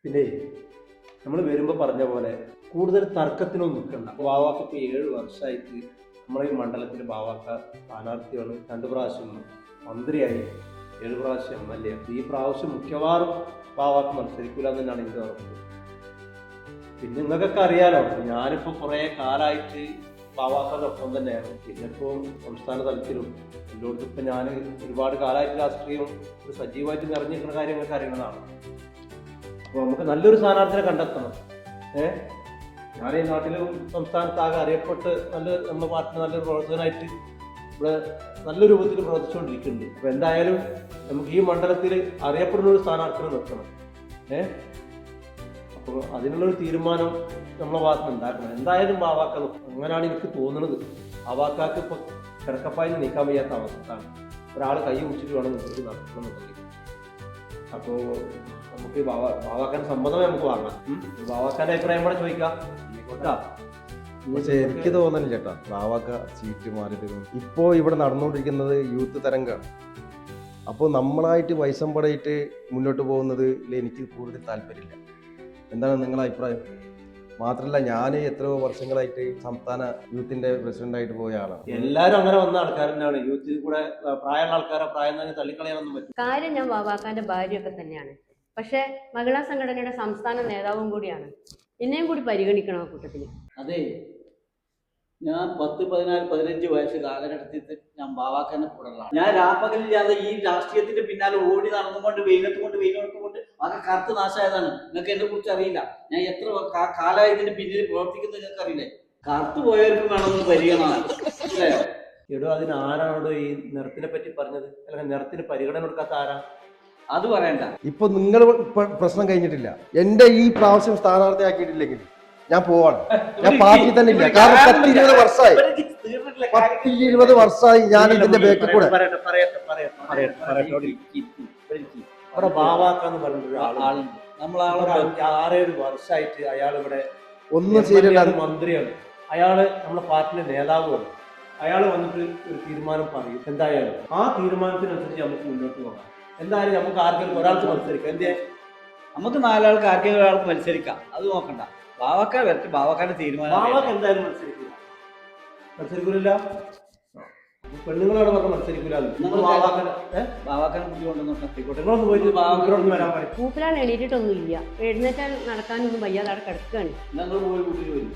പിന്നെ നമ്മൾ വരുമ്പോൾ പറഞ്ഞ പോലെ കൂടുതൽ തർക്കത്തിനൊന്നും നിൽക്കണ്ട. ബാവാക്ക് ഇപ്പോൾ 7 വർഷമായിട്ട് നമ്മളെ ഈ മണ്ഡലത്തിൽ ബാവാക്ക സ്ഥാനാർത്ഥിയാണ്. 2 പ്രാവശ്യം മന്ത്രിയായി, 7 പ്രാവശ്യം MLA. ഈ പ്രാവശ്യം മിക്കവാറും ബാവാക്ക് മത്സരിക്കൂല എന്ന് തന്നെയാണ് എൻ്റെ ഉറപ്പ്. പിന്നെ നിങ്ങൾക്കൊക്കെ അറിയാലോ, ഞാനിപ്പോൾ കുറേ കാലമായിട്ട് ബാവാക്കോടൊപ്പം തന്നെയാണ്. പിന്നെ ഇപ്പോൾ സംസ്ഥാന തലത്തിലും എല്ലായിടത്തും ഇപ്പം ഞാൻ ഒരുപാട് കാലമായിട്ട് രാഷ്ട്രീയം ഒരു സജീവമായിട്ട് നിറഞ്ഞിരിക്കുന്ന കാര്യം നിങ്ങൾക്ക് അറിയുന്നതാണ്. അപ്പോൾ നമുക്ക് നല്ലൊരു സ്ഥാനാർത്ഥിനെ കണ്ടെത്തണം. ഞാൻ ഈ നാട്ടിലും സംസ്ഥാനത്താകെ അറിയപ്പെട്ട് നമ്മുടെ പാർട്ടിന് നല്ലൊരു പ്രവർത്തകനായിട്ട് ഇവിടെ നല്ല രൂപത്തിൽ പ്രവർത്തിച്ചുകൊണ്ടിരിക്കുന്നുണ്ട്. അപ്പോൾ എന്തായാലും നമുക്ക് ഈ മണ്ഡലത്തിൽ അറിയപ്പെടുന്ന ഒരു സ്ഥാനാർത്ഥിനെ നിർത്തണം. അപ്പോൾ അതിനുള്ളൊരു തീരുമാനം നമ്മളെ ഭാഗത്ത് ഉണ്ടാക്കണം. എന്തായാലും ബാവാക്ക അങ്ങനെയാണ് എനിക്ക് തോന്നുന്നത്. ബാവാക്കാക്ക് ഇപ്പോൾ കിടക്കപ്പായിൽ നീക്കാൻ വയ്യാത്ത അവസ്ഥയാണ്. ഒരാൾ കൈ പിടിച്ചിട്ട് വേണം നിങ്ങൾക്ക് നടക്കണമെന്നുണ്ടെങ്കിൽ. അപ്പോൾ നമുക്ക് ബാവാക്കാൻ്റെ സമ്മതം നമുക്ക് വാങ്ങാം. ബാവാക്കാൻ്റെ അഭിപ്രായം കൂടെ ചോദിക്കാം. പക്ഷെ എനിക്ക് തോന്നുന്നില്ല ചേട്ടാ ബാവാക്ക സീറ്റ് മാറി തരും. ഇപ്പോൾ ഇവിടെ നടന്നുകൊണ്ടിരിക്കുന്നത് യൂത്ത് തരംഗമാണ്. അപ്പോൾ നമ്മളായിട്ട് വയസ്സമ്പടയിട്ട് മുന്നോട്ട് പോകുന്നതിൽ എനിക്ക് കൂടുതൽ താല്പര്യമില്ല. എന്താണ് നിങ്ങളുടെ അഭിപ്രായം? മാത്രമല്ല ഞാൻ എത്രയോ വർഷങ്ങളായിട്ട് സംസ്ഥാന യൂത്തിന്റെ പ്രസിഡന്റായിട്ട് പോയ ആളാണ്. എല്ലാവരും അങ്ങനെ വന്ന ആൾക്കാർ തന്നെയാണ്. യൂത്തിൽ കൂടെ പ്രായമുള്ള ആൾക്കാരെ പ്രായം തന്നെ തള്ളിക്കളയാനൊന്നും പറ്റും. കാര്യം ഞാൻ ബാവാക്കാന്റെ ഭാര്യയൊക്കെ തന്നെയാണ്. പക്ഷെ മഹിളാ സംഘടനയുടെ സംസ്ഥാന നേതാവും കൂടിയാണ്. എന്നെയും കൂടി പരിഗണിക്കണം ആ കൂട്ടത്തിൽ. അതെ, ഞാൻ 10, 14, 15 വയസ്സ് കാലഘട്ടത്തിൽ ഞാൻ ബാവാക്കാന്റെ കൂടെയുള്ളതാണ്. ഞാൻ രാപ്പകലില്ലാതെ ഈ രാഷ്ട്രീയത്തിന്റെ പിന്നാലെ ഓടി നടന്നുകൊണ്ട് വെയിലെടുത്തുകൊണ്ട് അതൊക്കെ കറുത്ത് നാശമായതാണ്. നിങ്ങൾക്ക് എന്നെ കുറിച്ച് അറിയില്ല. ഞാൻ എത്ര കാലമായി ഇതിന്റെ പിന്നിൽ പ്രവർത്തിക്കുന്നത് നിങ്ങൾക്ക് അറിയില്ലേ? കറുത്തു പോയവർക്കും വേണമെന്ന് പരിഗണന. എടോ, അതിന് ആരാണോട് ഈ നിറത്തിനെ പറ്റി പറഞ്ഞത്? അല്ലെങ്കിൽ നിറത്തിന് പരിഗണന കൊടുക്കാത്ത ആരാ? അത് പറയണ്ട. ഇപ്പൊ നിങ്ങൾ പ്രശ്നം കഴിഞ്ഞിട്ടില്ല. എന്റെ ഈ പ്രാവശ്യം സ്ഥാനാർത്ഥിയാക്കിയിട്ടില്ലെങ്കിൽ ഞാൻ പോവാണ്. ഞാൻ പാർട്ടി തന്നെ ഇല്ല. കാരണം 10-20 വർഷമായി ഞാൻ ഇതിന്റെ ബേക്കിൽ കൂടെ. ഇവിടെ ബാവാക്കാന്ന് പറഞ്ഞൊരു ആളുണ്ട്. നമ്മളാളെ 6-7 വർഷമായിട്ട് അയാൾ ഇവിടെ ഒന്നും ശരിയല്ല. മന്ത്രിയാണ്. അയാള് നമ്മുടെ പാർട്ടിയുടെ നേതാവുമാണ്. അയാൾ വന്നിട്ട് ഒരു തീരുമാനം പറയും. എന്തായാലും ആ തീരുമാനത്തിനനുസരിച്ച് നമുക്ക് മുന്നോട്ട് പോകാം. എന്തായാലും നമുക്ക് ആർക്കെങ്കിലും ഒരാൾക്ക് മത്സരിക്കാം. എന്തേ, നമുക്ക് 4 ആൾക്ക് ആർക്കെങ്കിലും ഒരാൾക്ക് മത്സരിക്കാം. അത് നോക്കണ്ട. ബാവാക്ക വരട്ടെ, ബാവാക്കാന്റെ തീരുമാനം. ബാവാക്ക എന്തായാലും മത്സരിക്കൂല. പെണ്ണുങ്ങളോട് പറഞ്ഞ മത്സരിക്കൂല. ബാവാക്കാനെ കുട്ടി കൊണ്ടുവന്നോട്ടെ. നിങ്ങളൊന്ന് പോയിട്ട് ബാവാക്കനോട് വരാൻ പറയും. മൂപ്പരാൾ എണീറ്റിട്ടൊന്നും ഇല്ല. എഴുന്നേറ്റാൽ നടക്കാനൊന്നും വയ്യാതെ അവിടെ കിടക്കുകയാണ്. ഞങ്ങൾ പോയി കൂട്ടി വരും.